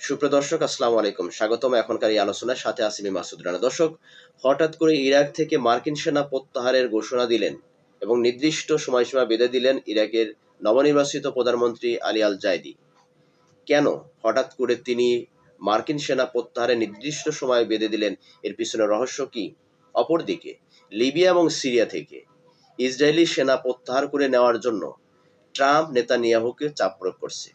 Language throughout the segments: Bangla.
সুপ্রিয় দর্শক, আসসালামু আলাইকুম। স্বাগতম এখনকার এই আলোচনার সাথে আসিমি মাসুদ রানা। দর্শক, হঠাৎ করে ইরাক থেকে মার্কিন সেনা প্রত্যাহারের ঘোষণা দিলেন এবং নির্দিষ্ট সময়সীমা বেঁধে দিলেন ইরাকের নবনির্বাচিত প্রধানমন্ত্রী আলী আল জাইদি। কেন হঠাৎ করে তিনি মার্কিন সেনা প্রত্যাহারের নির্দিষ্ট সময় বেঁধে দিলেন, এর পিছনে রহস্য কি? অপরদিকে লিবিয়া এবং সিরিয়া থেকে ইসরায়েলি সেনা প্রত্যাহার করে নেওয়ার জন্য ট্রাম্প নেতানিয়াহুকে চাপ প্রয়োগ করছে।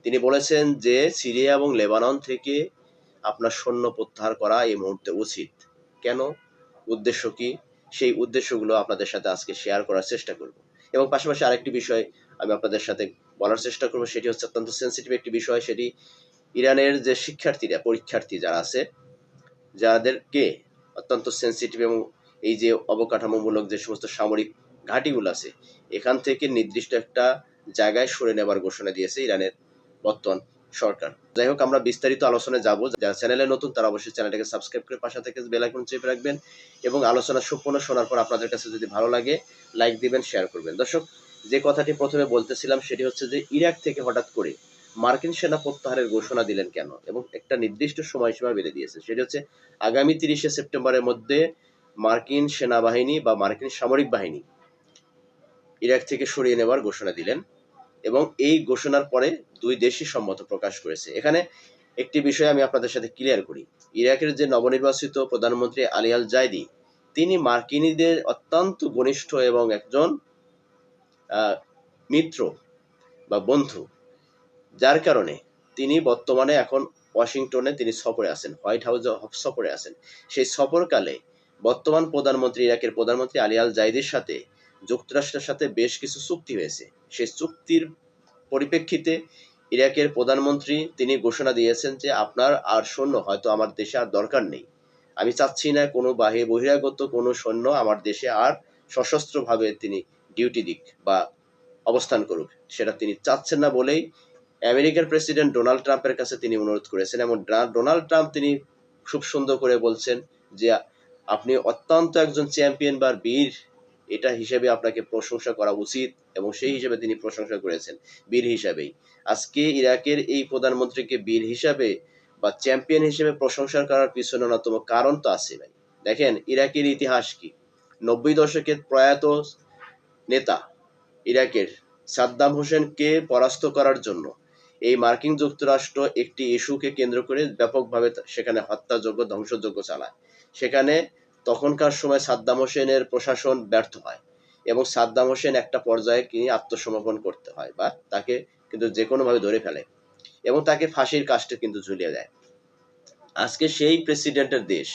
তিনি বলেছেন যে সিরিয়া এবং লেবানন থেকে আপনার সৈন্য প্রত্যাহার করা এই মুহূর্তে উচিত। কেন? উদ্দেশ্য কি? সেই উদ্দেশ্যগুলো আপনাদের সাথে আজকে শেয়ার করার চেষ্টা করব। এবং পাশাপাশি আরেকটি বিষয় আমি আপনাদের সাথে বলার চেষ্টা করব, সেটি হচ্ছে অত্যন্ত সেন্সিটিভ একটি বিষয়। সেটি ইরানের যে শিক্ষার্থীরা, পরীক্ষার্থী যারা আছে, যাদেরকে অত্যন্ত সেন্সিটিভ এবং এই যে অবকাঠামোমূলক যে সমস্ত সামরিক ঘাঁটিগুলো আছে, এখান থেকে নির্দিষ্ট একটা জায়গায় সরে নেবার ঘোষণা দিয়েছে ইরানের বর্তমান সরকার। যাই হোক, আমরা বিস্তারিত আলোচনায় যাব। যারা চ্যানেলে নতুন তারা অবশ্যই চ্যানেলটাকে সাবস্ক্রাইব করে পাশে থেকে বেল আইকন চেপে রাখবেন এবং আলোচনা সম্পূর্ণ শোনার পর আপনাদের কাছে যদি ভালো লাগে লাইক দিবেন, শেয়ার করবেন। দর্শক, যে কথাটি প্রথমে বলতেছিলাম সেটি হচ্ছে যে ইরাক থেকে হঠাৎ করে মার্কিন সেনা প্রত্যাহারের ঘোষণা দিলেন কেন এবং একটা নির্দিষ্ট সময়সীমা বেঁধে দিয়েছে। সেটি হচ্ছে আগামী 30শে সেপ্টেম্বরের মধ্যে মার্কিন সেনাবাহিনী বা মার্কিন সামরিক বাহিনী ইরাক থেকে সরিয়ে নেবার ঘোষণা দিলেন এবং এই ঘোষণার পরে দুই দেশই সম্মত প্রকাশ করেছে। এখানে একটি বিষয় আমি আপনাদের সাথে ক্লিয়ার করি। ইরাকের যে নবনির্বাচিত প্রধানমন্ত্রী আলী আল জাইদি, তিনি মার্কিনীদের অত্যন্ত ঘনিষ্ঠ এবং একজন মিত্র বা বন্ধু, যার কারণে তিনি বর্তমানে এখন ওয়াশিংটনে তিনি সফরে আছেন, হোয়াইট হাউসে সফরে আছেন। সেই সফরকালে বর্তমান প্রধানমন্ত্রী, ইরাকের প্রধানমন্ত্রী আলী আল জাইদির সাথে যুক্তরাষ্ট্রের সাথে বেশ কিছু চুক্তি হয়েছে। সেই চুক্তির পরিপ্রেক্ষিতে ইরাকের প্রধানমন্ত্রী তিনি ঘোষণা দিয়েছেন যে আপনার আর সৈন্য হয়তো আমার দেশে আর দরকার নেই। আমি চাচ্ছি না কোনো বহিরাগত কোনো সৈন্য আমার দেশে আর সশস্ত্রভাবে তিনি ডিউটি দিক বা অবস্থান করুক, সেটা তিনি চাচ্ছেন না বলেই আমেরিকার প্রেসিডেন্ট ডোনাল্ড ট্রাম্পের কাছে তিনি অনুরোধ করেছেন। এবং ডোনাল্ড ট্রাম্প তিনি খুব সুন্দর করে বলছেন যে আপনি অত্যন্ত একজন চ্যাম্পিয়ন বা বীর, এটা হিসেবে আপনাকে প্রশংসা করা উচিত, এবং সেই হিসেবে তিনি প্রশংসা করেছেন বীর হিসাবেই। আজকে ইরাকের এই প্রধানমন্ত্রীকে বীর হিসাবে বা চ্যাম্পিয়ন হিসেবে প্রশংসা করার পিছনে অন্যতম কারণ তো আছে ভাই। দেখেন ইরাকের ইতিহাস কি। 90 দশকের প্রয়াত নেতা ইরাকের সাদ্দাম হোসেনকে পরাস্ত করার জন্য এই মার্কিন যুক্তরাষ্ট্র একটি ইস্যুকে কেন্দ্র করে ব্যাপকভাবে সেখানে হত্যাযজ্ঞ, ধ্বংসযজ্ঞ চালায়। সেখানে তখনকার সময় সাদ্দাম হোসেনের প্রশাসন ব্যর্থ হয় এবং সাদ্দাম হোসেন একটা পর্যায়ে তিনি আত্মসমর্পণ করতে হয় বা তাকে কিন্তু যে কোনোভাবে ধরে ফেলে এবং তাকে ফাঁসির কাস্টে কিন্তু ঝুলিয়ে দেয়। আজকে সেই প্রেসিডেন্টের দেশ,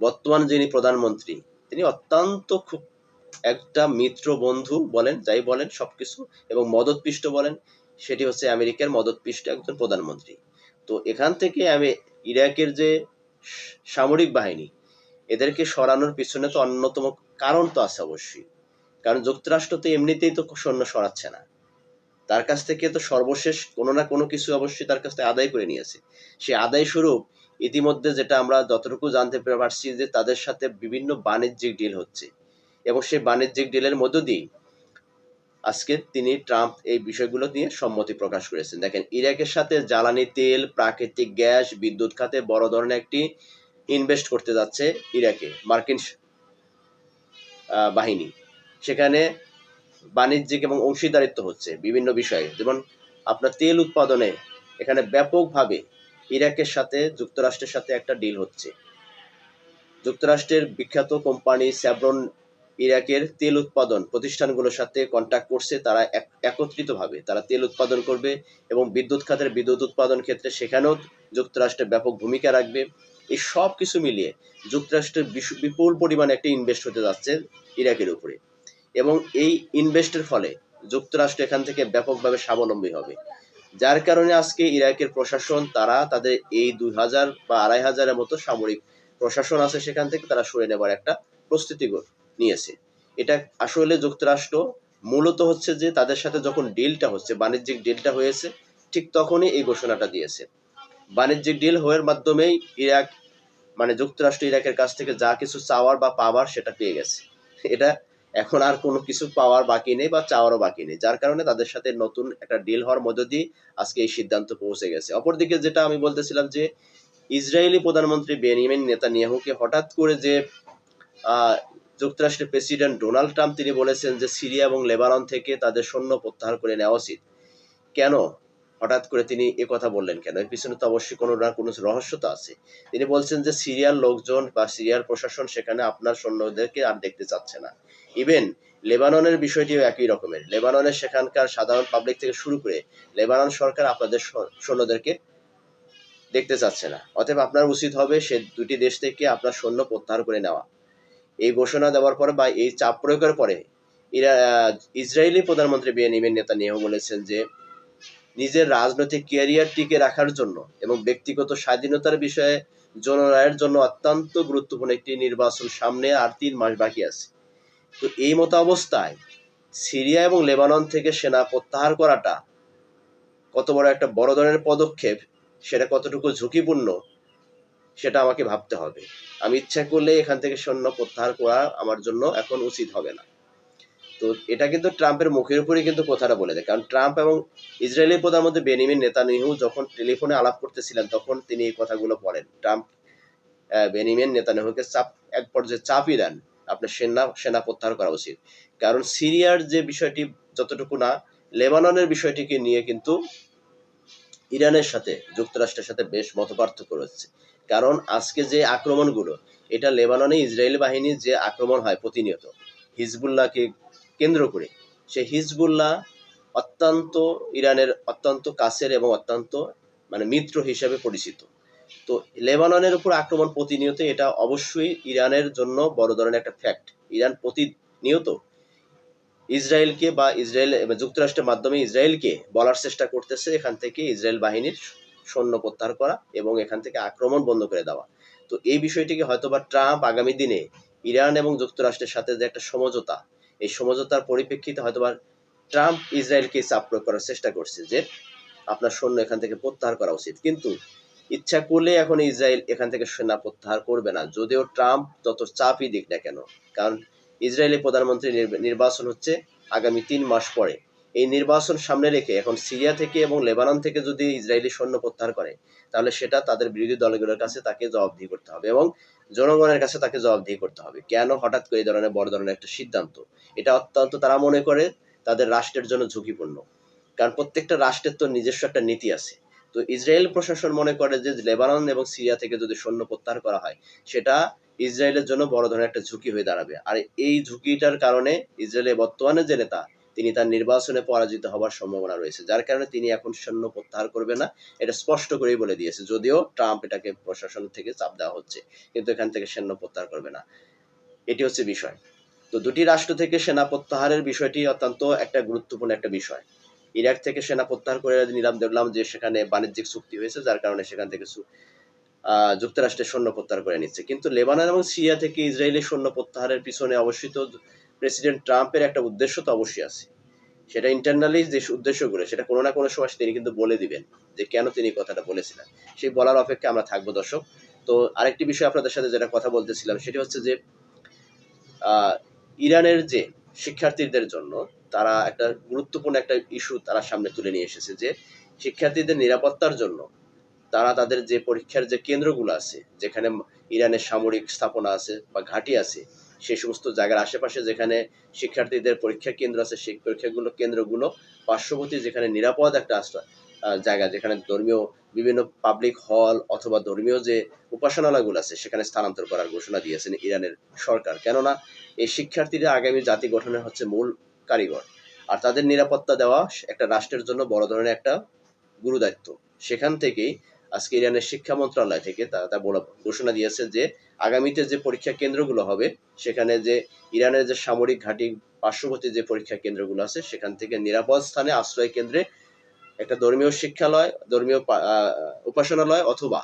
বর্তমান যিনি প্রধানমন্ত্রী, তিনি অত্যন্ত খুব একটা মিত্র বন্ধু বলেন, যাই বলেন সবকিছু, এবং মদতপৃষ্ট বলেন, সেটি হচ্ছে আমেরিকার মদতপৃষ্ট একজন প্রধানমন্ত্রী। তো এখান থেকে আমি ইরাকের যে সামরিক বাহিনী, এদেরকে সরানোর পিছনে তো অন্যতম কারণ তো আছে অবশ্যই। কারণ যুক্তরাষ্ট্র তো এমনিতেই তো সৈন্য সরাচ্ছে না, তার কাছ থেকে তো সর্বশেষ কোনো না কোনো কিছু অবশ্যই তার কাছ থেকে আদায় করে নিয়েছে। সে আদায় স্বরূপ ইতিমধ্যে যেটা আমরা যতটুকু জানতে পারছি যে তাদের সাথে বিভিন্ন বাণিজ্যিক ডিল হচ্ছে এবং সেই বাণিজ্যিক ডিলের মধ্য দিয়ে আজকে তিনি ট্রাম্প এই বিষয়গুলো নিয়ে সম্মতি প্রকাশ করেছেন। দেখেন, ইরাকের সাথে জ্বালানি তেল, প্রাকৃতিক গ্যাস, বিদ্যুৎ খাতে বড় ধরনের একটি ইনভেস্ট করতে যাচ্ছে ইরাকে মার্কিন বাহিনী। সেখানে বাণিজ্যিক এবং অংশীদারিত্ব হচ্ছে বিভিন্ন বিষয়ে, যেমন আপনার তেল উৎপাদনে এখানে ব্যাপকভাবে ইরাকের সাথে যুক্তরাষ্ট্রের সাথে একটা ডিল হচ্ছে। যুক্তরাষ্ট্রের বিখ্যাত কোম্পানি স্যাভরন ইরাকের তেল উৎপাদন প্রতিষ্ঠানগুলোর সাথে কন্ট্যাক্ট করছে। তারা একত্রিতভাবে তারা তেল উৎপাদন করবে এবং বিদ্যুৎ খাতের বিদ্যুৎ উৎপাদন ক্ষেত্রে সেখানেও যুক্তরাষ্ট্রের ব্যাপক ভূমিকা রাখবে। এই সব কিছু মিলিয়ে যুক্তরাষ্ট্রের বিপুল পরিমাণে একটা ইনভেস্ট হতে যাচ্ছে ইরাকের উপরে, এবং এই ইনভেস্টের ফলে যুক্তরাষ্ট্র এখান থেকে ব্যাপকভাবে স্বাবলম্বী হবে। যার কারণে আজকে ইরাকের প্রশাসন, তারা তাদের এই 2000 বা 2500-এর মতো সামরিক প্রশাসন আছে, সেখান থেকে তারা সরে নেবার একটা প্রস্তুতি নিয়েছে। এটা আসলে যুক্তরাষ্ট্র মূলত হচ্ছে যে তাদের সাথে যখন ডিলটা হচ্ছে, বাণিজ্যিক ডিলটা হয়েছে, ঠিক তখনই এই ঘোষণাটা দিয়েছে। বাণিজ্যিক ডিল হওয়ার মাধ্যমেই ইরাক, মানে যুক্তরাষ্ট্র ইরাকের কাছ থেকে যা কিছু চাওয়ার বা পাওয়ার সেটা পেয়ে গেছে। এটা এখন আর কোনো কিছু পাওয়ার বাকি নেই বা চাওয়ারও বাকি নেই, যার কারণে তাদের সাথে নতুন একটা ডিল হওয়ার মধ্য দিয়ে আজকে এই সিদ্ধান্ত পৌঁছে গেছে। অপরদিকে যেটা আমি বলতেছিলাম যে ইসরায়েলি প্রধানমন্ত্রী বেনিয়ামিন নেতানিয়াহুকে হঠাৎ করে যে যুক্তরাষ্ট্রের প্রেসিডেন্ট ডোনাল্ড ট্রাম্প তিনি বলেছেন যে সিরিয়া এবং লেবানন থেকে তাদের সৈন্য প্রত্যাহার করে নেওয়া উচিত। কেন হঠাৎ করে তিনি কথা বললেন কেন? এর পিছনে তো অবশ্যই কোনো না কোনো রহস্য তো আছে। তিনি বলছেন যে সিরিয়ার লোকজন বা সিরিয়ার প্রশাসন সেখানে আপনার সৈন্যদেরকে আর দেখতে চাচ্ছে না। ইভেন লেবাননের বিষয়টিও একই রকমের। লেবাননের সেখানকার সাধারণ পাবলিক থেকে শুরু করে লেবানন সরকার আপনাদের সৈন্যদেরকে দেখতে চাচ্ছে না। অতএব আপনার উচিত হবে সে দুটি দেশ থেকে আপনার সৈন্য প্রত্যাহার করে নেওয়া। এই ঘোষণা দেওয়ার পরে বা এই চাপ প্রয়োগের পরে ইসরায়েলি প্রধানমন্ত্রী বেনিয়ামিন নেতানিয়াহু বলেছেন যে নিজের রাজনৈতিক ক্যারিয়ার টিকে রাখার জন্য এবং ব্যক্তিগত স্বাধীনতার বিষয়ে জনরায়ের জন্য অত্যন্ত গুরুত্বপূর্ণ একটি নির্বাচন সামনে আর ৩ মাস বাকি আছে। তো এই মতো অবস্থায় সিরিয়া এবং লেবানন থেকে সেনা প্রত্যাহার করাটা কত বড় একটা বড় ধরনের পদক্ষেপ, সেটা কতটুকু ঝুঁকিপূর্ণ সেটা আমাকে ভাবতে হবে। আমি ইচ্ছা করলে এখান থেকে সৈন্য প্রত্যাহার করা আমার জন্য এখন উচিত হবে না। তো এটা কিন্তু ট্রাম্পের মুখের উপরেই কিন্তু কথাটা বলে দেয়, কারণ ট্রাম্প এবং ইসরায়েলের প্রধানমন্ত্রী বেনিয়ামিন নেতানিয়াহু যখন টেলিফোনে আলাপ করতেছিলেন তখন তিনি এই কথাগুলো বলেন। ট্রাম্প বেনিয়ামিন নেতানিয়াহুকে এক পর্যায়ে চাপই দেন আপনার সেনা প্রত্যাহার করা উচিত। কারণ সিরিয়ার যে বিষয়টি যতটুকু না, লেবাননের বিষয়টিকে নিয়ে কিন্তু ইরানের সাথে যুক্তরাষ্ট্রের সাথে বেশ মতপার্থক্য রয়েছে। কারণ আজকে যে আক্রমণগুলো, এটা লেবাননে ইসরায়েলি বাহিনীর যে আক্রমণ হয় প্রতিনিয়ত হিজবুল্লাহকে কেন্দ্র করে, সেই হিজবুল্লাহ অত্যন্ত ইরানের অত্যন্ত কাছের এবং অত্যন্ত মিত্র হিসেবে পরিচিত। তো লেবাননের উপর আক্রমণ প্রতিনিয়ত, এটা অবশ্যই ইরানের জন্য বড় ধরনের একটা ফ্যাক্ট। ইরান প্রতিনিয়ত ইসরায়েলকে বা ইসরায়েল যুক্তরাষ্ট্রের মাধ্যমে ইসরায়েলকে বলার চেষ্টা করতেছে এখান থেকে ইসরায়েল বাহিনীর সৈন্য প্রত্যাহার করা এবং এখান থেকে আক্রমণ বন্ধ করে দেওয়া। তো এই বিষয়টিকে হয়তোবা ট্রাম্প আগামী দিনে ইরান এবং যুক্তরাষ্ট্রের সাথে যে একটা সমঝোতা, এই সমঝোতার পরিপ্রেক্ষিতে হয়তোবা ট্রাম্প ইসরায়েলকে চাপ প্রয়োগ করার চেষ্টা করছে যে আপনার সৈন্য এখান থেকে প্রত্যাহার করা উচিত। কিন্তু ইচ্ছা করলে এখন ইসরায়েল এখান থেকে সেনা প্রত্যাহার করবে না, যদিও ট্রাম্প তত চাপই দিক না কেন। কারণ ইসরায়েলি প্রধানমন্ত্রী নির্বাচন হচ্ছে আগামী ৩ মাস পরে। এই নির্বাচন সামনে রেখে এখন সিরিয়া থেকে এবং লেবানন থেকে যদি ইসরায়েলি সৈন্য প্রত্যাহার করে, তাহলে সেটা তাদের বিরোধী দলগুলোর কাছে তাকে জবাবদিহি করতে হবে এবং জনগণের কাছে তাকে জবাবদিহি করতে হবে। কেন হঠাৎ করে এই ধরনের বড় ধরনের একটা সিদ্ধান্ত? এটা অত্যন্ত তারা মনে করে তাদের রাষ্ট্রের জন্য ঝুঁকিপূর্ণ। কারণ প্রত্যেকটা রাষ্ট্রের তো নিজস্ব একটা নীতি আছে। তো ইসরায়েল প্রশাসন মনে করে যে লেবানন এবং সিরিয়া থেকে যদি সৈন্য প্রত্যাহার করা হয়, সেটা ইসরায়েলের জন্য বড় ধরনের একটা ঝুঁকি হয়ে দাঁড়াবে। আর এই ঝুঁকিটার কারণে ইসরায়েলের বর্তমানে যে নেতা, তিনি তার নির্বাচনে পরাজিত হওয়ার সম্ভাবনা রয়েছে, যার কারণে তিনি এখন সৈন্য প্রত্যাহার করবে না, এটা স্পষ্ট করেই বলে দিয়েছে। যদিও ট্রাম্প এটাকে প্রশাসন থেকে চাপ দেওয়া হচ্ছে, কিন্তু এখান থেকে সৈন্য প্রত্যাহার করবে না। এটি হচ্ছে বিষয়। তো দুটি রাষ্ট্র থেকে সেনা প্রত্যাহারের বিষয়টি অত্যন্ত একটা গুরুত্বপূর্ণ একটা বিষয়। ইরাক থেকে সেনা প্রত্যাহার করে নিলাম, দেখলাম যে সেখানে বাণিজ্যিক চুক্তি হয়েছে, যার কারণে সেখান থেকে যুক্তরাষ্ট্রের সৈন্য প্রত্যাহার করে নিচ্ছে। কিন্তু লেবানন এবং সিরিয়া থেকে ইসরায়েলি সৈন্য প্রত্যাহারের পিছনে অবশ্যই তো প্রেসিডেন্ট ট্রাম্পের একটা উদ্দেশ্য তো অবশ্যই আছে। সেটা ইন্টারনালি যে উদ্দেশ্যগুলো, সেটা কোনো না কোনো সময় তিনি কিন্তু বলে দিবেন যে কেন তিনি কথাটা বলেছিলেন। সেই বলার অপেক্ষা আমরা থাকবো দর্শক। তো আরেকটি বিষয় আপনাদের সাথে যেটা কথা বলতেছিলাম সেটি হচ্ছে যে ইরানের যে শিক্ষার্থীদের জন্য তারা একটা গুরুত্বপূর্ণ একটা ইস্যু তারা সামনে তুলে নিয়ে এসেছে যে শিক্ষার্থীদের নিরাপত্তার জন্য তারা তাদের যে পরীক্ষার যে কেন্দ্রগুলো আছে, যেখানে ইরানের সামরিক স্থাপনা আছে বা ঘাঁটি আছে, সেই সমস্ত জায়গার আশেপাশে যেখানে শিক্ষার্থীদের পরীক্ষা কেন্দ্র আছে, সেই কেন্দ্রগুলো পার্শ্ববর্তী যেখানে নিরাপদ একটা জায়গা, যেখানে ধর্মীয় বিভিন্ন পাবলিক হল অথবা ধর্মীয় যে উপাসনালয়গুলো আছে সেখানে স্থানান্তর করার ঘোষণা দিয়েছেন ইরানের সরকার। কেননা এই শিক্ষার্থীরা আগামী জাতি গঠনের হচ্ছে মূল কারিগর, আর তাদের নিরাপত্তা দেওয়া একটা রাষ্ট্রের জন্য বড় ধরনের একটা গুরুদায়িত্ব। সেখান থেকেই আজকে ইরানের শিক্ষা মন্ত্রণালয় থেকে তা ঘোষণা দিয়েছে যে আগামীতে যে পরীক্ষা কেন্দ্রগুলো হবে, সেখানে যে ইরানের যে সামরিক ঘাঁটি পার্শ্ববর্তী যে পরীক্ষা কেন্দ্রগুলো আছে, সেখান থেকে নিরাপদ স্থানে আশ্রয় কেন্দ্রে একটা ধর্মীয় শিক্ষালয়, ধর্মীয় উপাসনালয় অথবা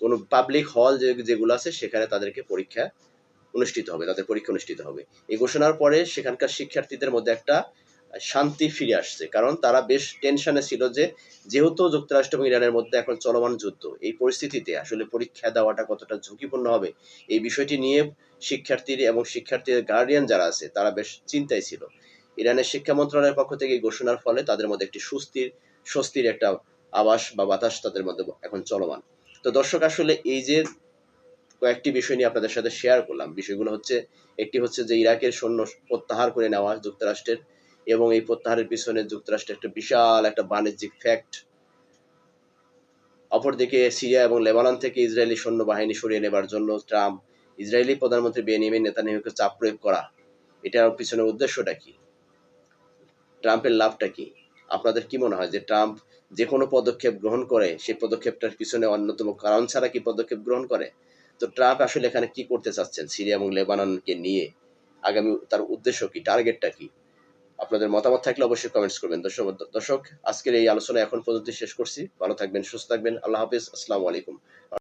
কোনো পাবলিক হল যেগুলো আছে সেখানে তাদেরকে পরীক্ষা অনুষ্ঠিত হবে, তাদের পরীক্ষা অনুষ্ঠিত হবে। এই ঘোষণার পরে সেখানকার শিক্ষার্থীদের মধ্যে একটা শান্তি ফিরে আসছে, কারণ তারা বেশ টেনশনে ছিল যে যেহেতু যুক্তরাষ্ট্র এবং ইরানের মধ্যে এখন চলমান যুদ্ধ, এই পরিস্থিতিতে আসলে পরীক্ষা দেওয়াটা কতটা ঝুঁকিপূর্ণ হবে এই বিষয়টি নিয়ে শিক্ষার্থীদের গার্ডিয়ান যারা আছে তারা বেশ চিন্তায় ছিল। ইরানের শিক্ষা মন্ত্রণালয়ের পক্ষ থেকে এই ঘোষণার ফলে তাদের মধ্যে একটি স্বস্তির একটা আভাস বা বাতাস তাদের মধ্যে এখন চলমান। তো দর্শক, আসলে এই যে কয়েকটি বিষয় নিয়ে আপনাদের সাথে শেয়ার করলাম, বিষয়গুলো হচ্ছে, একটি হচ্ছে যে ইরাকের সৈন্য প্রত্যাহার করে নেওয়া যুক্তরাষ্ট্রের, এবং এই প্রত্যাহারের পিছনে যুক্তরাষ্ট্রের একটা বিশাল একটা বাণিজ্যিক ফ্যাক্ট। অপরদিকে সিরিয়া এবং লেবানন থেকে ইসরায়েলি সৈন্যবাহিনী সরিয়ে নেবার জন্য ট্রাম্প ইসরায়েলি প্রধানমন্ত্রী বেনিয়ামিন নেতানিয়াহুকে চাপ প্রয়োগ করা, এটার পিছনে উদ্দেশ্যটা কি, ট্রাম্পের লাভটা কি? আপনাদের কি মনে হয় যে ট্রাম্প যে কোনো পদক্ষেপ গ্রহণ করে সেই পদক্ষেপটার পিছনে অন্যতম কারণ ছাড়া কি পদক্ষেপ গ্রহণ করে? তো ট্রাম্প আসলে এখানে কি করতে চাচ্ছেন সিরিয়া এবং লেবাননকে নিয়ে? আগামী তার উদ্দেশ্য কি, টার্গেটটা কি? আপনাদের মতামত থাকলে অবশ্যই কমেন্টস করবেন। দর্শক, আজকের এই আলোচনা এখন পর্যন্ত শেষ করছি। ভালো থাকবেন, সুস্থ থাকবেন। আল্লাহ হাফিজ। আসসালামু আলাইকুম।